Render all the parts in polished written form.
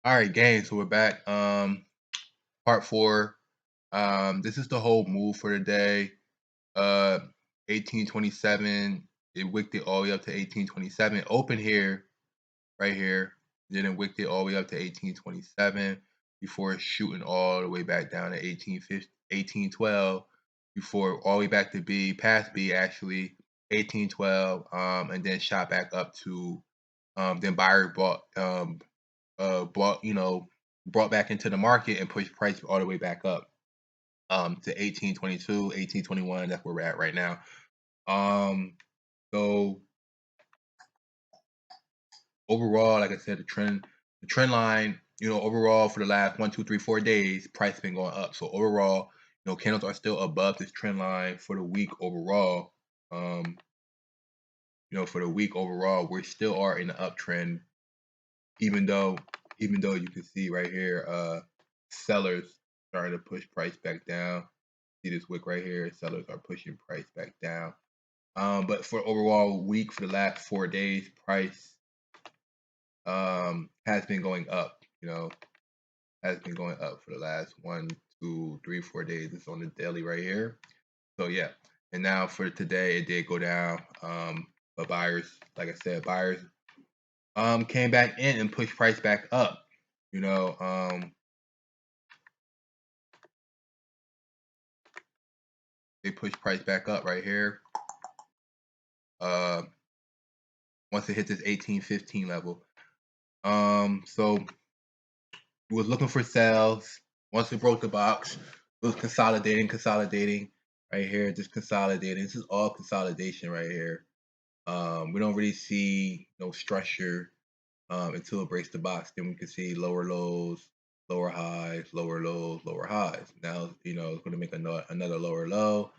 All right, gang. So we're back. Part four. This is the whole move for the day. 1827. It wicked it all the way up to 1827. Open here, right here. Then it wicked it all the way up to 1827 before shooting all the way back down to 1812 before all the way back to B, past B actually, 1812. And then shot back up to. Then buyer bought, brought back into the market and pushed price all the way back up to 1822, 1821. That's where we're at right now. So overall, like I said, the trend line, overall for the last 1, 2, 3, 4 days, price been going up. So overall, candles are still above this trend line for the week overall. For the week overall, we still are in the uptrend, even though you can see right here, sellers starting to push price back down. See this wick right here, sellers are pushing price back down. But for overall week, for the last 4 days, price has been going up, has been going up for the last 1, 2, 3, 4 days. It's on the daily right here. So yeah, and now for today, it did go down. But buyers, like I said, buyers came back in and pushed price back up. They pushed price back up right here. Once it hit this 1815 level. So we was looking for sales. Once we broke the box, it was consolidating right here, just consolidating. This is all consolidation right here. We don't really see no structure until it breaks the box. Then we can see lower lows, lower highs, lower lows, lower highs. Now, it's going to make another lower low,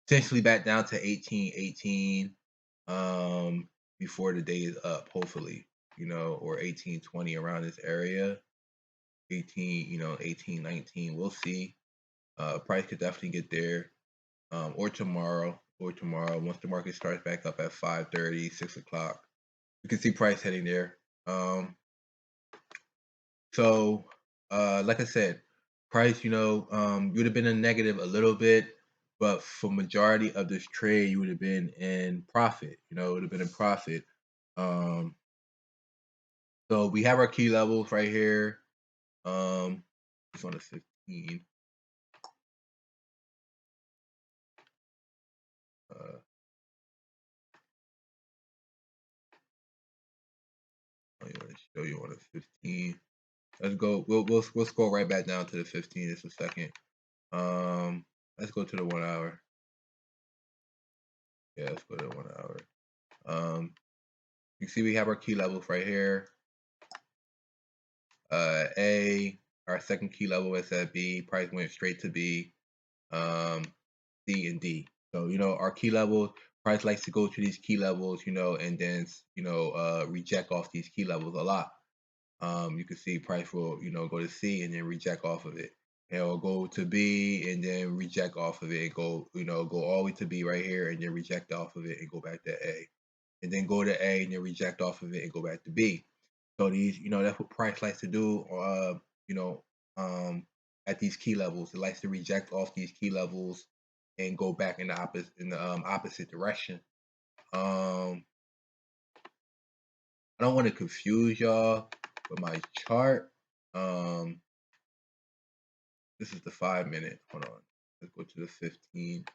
potentially back down to 1818 before the day is up, hopefully, or 1820 around this area. 1819, we'll see. Price could definitely get there, or tomorrow, once the market starts back up at 5:30, 6 o'clock, you can see price heading there. So like I said, price, you would have been in negative a little bit, but for majority of this trade, you would have been in profit. It would have been in profit. So we have our key levels right here. It's on the 15. I want to show you on the 15. Let's go. We'll scroll right back down to the 15 just a second. Let's go to the 1 hour. Yeah, let's go to the 1 hour. You see we have our key levels right here. A, our second key level was at B. Price went straight to B. C and D. So our key levels. Price likes to go to these key levels, and then reject off these key levels a lot. You can see price will go to C and then reject off of it. It'll go to B and then reject off of it. Go go all the way to B right here and then reject off of it and go back to A, and then go to A and then reject off of it and go back to B. So these, that's what price likes to do. At these key levels, it likes to reject off these key levels and go back in the opposite direction. I don't want to confuse y'all with my chart. This is the 5 minute. Hold on. Let's go to the 15.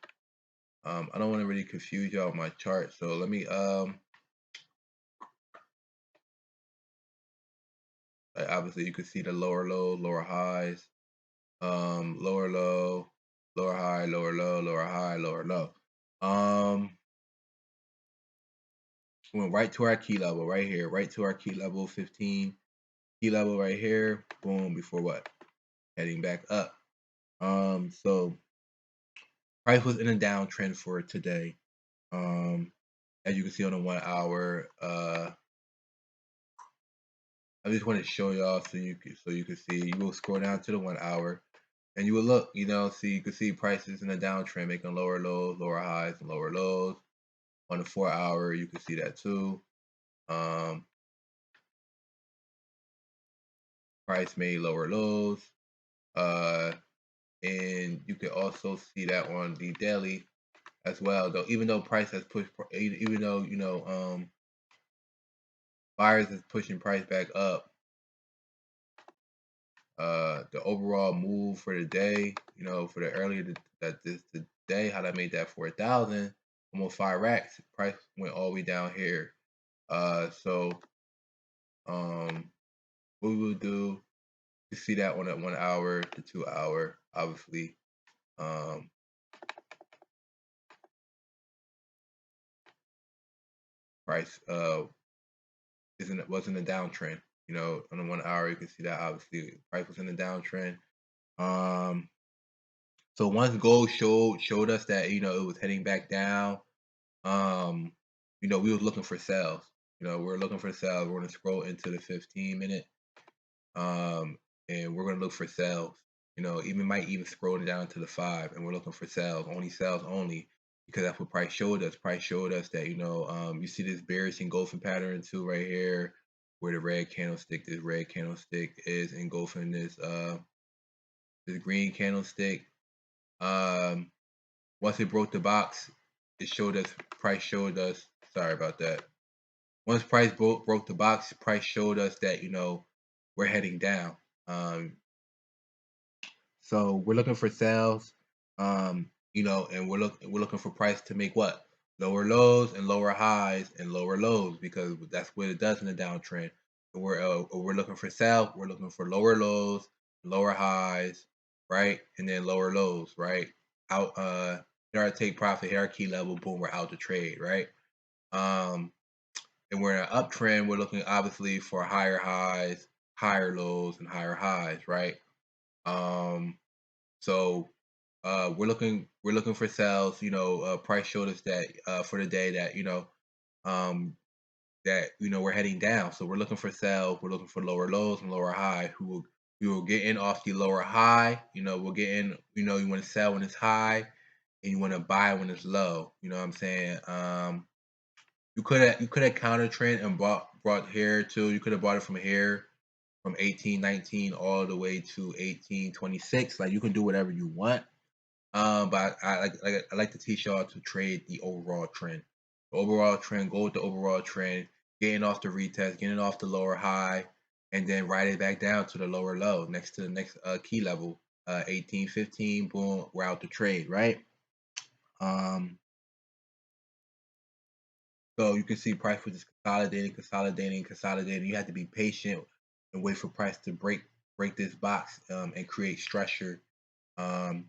I don't want to really confuse y'all with my chart. So let me obviously you can see the lower low, lower highs, lower low, lower high, lower low, lower high, lower low. Went right to our key level right here, right to our key level 15. Key level right here, boom, before what? Heading back up. So price was in a downtrend for today. As you can see on the 1 hour, I just want to show y'all so you can see. You will scroll down to the 1 hour, and you will look, so you can see prices in a downtrend making lower lows, lower highs, and lower lows. On the 4 hour, you can see that too. price made lower lows. And you can also see that on the daily as well. Though even though price has pushed, even though buyers is pushing price back up, the overall move for the day, for the earlier that this today, how I made that 4,000, almost 5 racks. Price went all the way down here. So what we will do, you see that on that 1 hour to 2 hour, obviously. Price wasn't a downtrend. On the 1 hour, you can see that obviously price was in a downtrend. So once gold showed us that it was heading back down, we was looking for sales. We're looking for sales. We're gonna scroll into the 15-minute, and we're gonna look for sales. Might even scroll down to the 5, and we're looking for sales only, because that's what price showed us. Price showed us that you see this bearish engulfing pattern too right here, where the this red candlestick is engulfing this green candlestick. Once it broke the box, price showed us. Sorry about that. Once price broke the box, price showed us that we're heading down. So we're looking for sales, and we're looking for price to make what? Lower lows and lower highs and lower lows, because that's what it does in the downtrend. We're looking for sales. We're looking for lower lows, lower highs, right, and then lower lows, right. Out. Here our take profit. Here our key level. Boom. We're out to trade, right. And we're in an uptrend. We're looking obviously for higher highs, higher lows, and higher highs, right. So we're looking for sales. Price showed us that for the day that we're heading down. So we're looking for sales. We're looking for lower lows and lower highs. We will get in off the lower high. We'll get in. You want to sell when it's high, and you want to buy when it's low. You know what I'm saying? You could have counter trend and brought here too. You could have bought it from here, from 1819 all the way to 1826. Like, you can do whatever you want. But I like to teach y'all to trade the overall trend. The overall trend, go with the overall trend, getting off the retest, getting off the lower high, and then ride it back down to the lower low next to the next key level, 1815. Boom, we're out the trade, right? So you can see price was just consolidating. You have to be patient and wait for price to break this box and create structure. And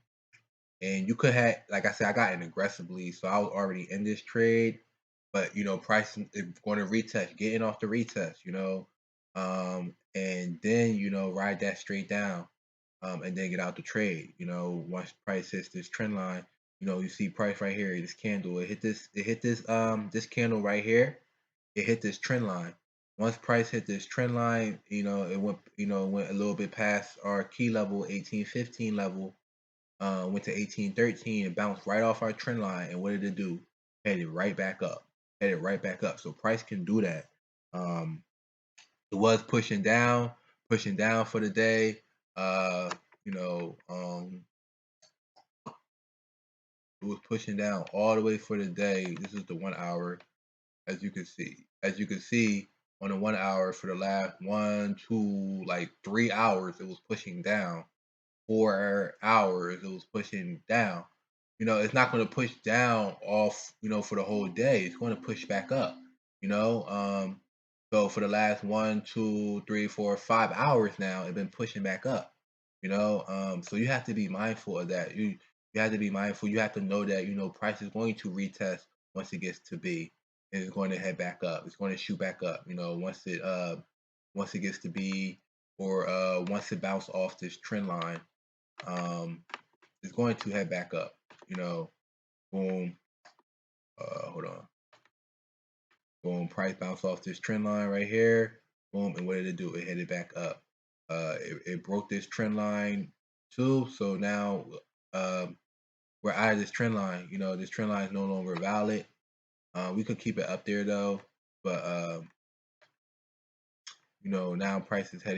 you could have, like I said, I got in aggressively, so I was already in this trade. But price is going to retest, getting off the retest, and then ride that straight down, and then get out the trade. Once price hits this trend line, you see price right here, this candle, it hit this candle right here, it hit this trend line. Once price hit this trend line, it went a little bit past our key level, 1815 level. Went to 1813 and bounced right off our trend line. And what did it do? Headed right back up. So price can do that. It was pushing down for the day. It was pushing down all the way for the day. This is the 1 hour, as you can see. On the 1 hour, for the last 1, 2, like 3 hours, it was pushing down. 4 hours, it was pushing down. It's not going to push down off, for the whole day. It's going to push back up, so for the last 1, 2, 3, 4, 5 hours now, it's been pushing back up, so you have to be mindful of that. You have to be mindful. You have to know that, price is going to retest once it gets to B, and it's going to head back up. It's going to shoot back up, once it gets to B, or once it bounces off this trend line. It's going to head back up, boom, hold on, boom, price bounce off this trend line right here, boom, and what did it do? It headed back up. It broke this trend line too, so now we're out of this trend line. This trend line is no longer valid. We could keep it up there though, but now price is heading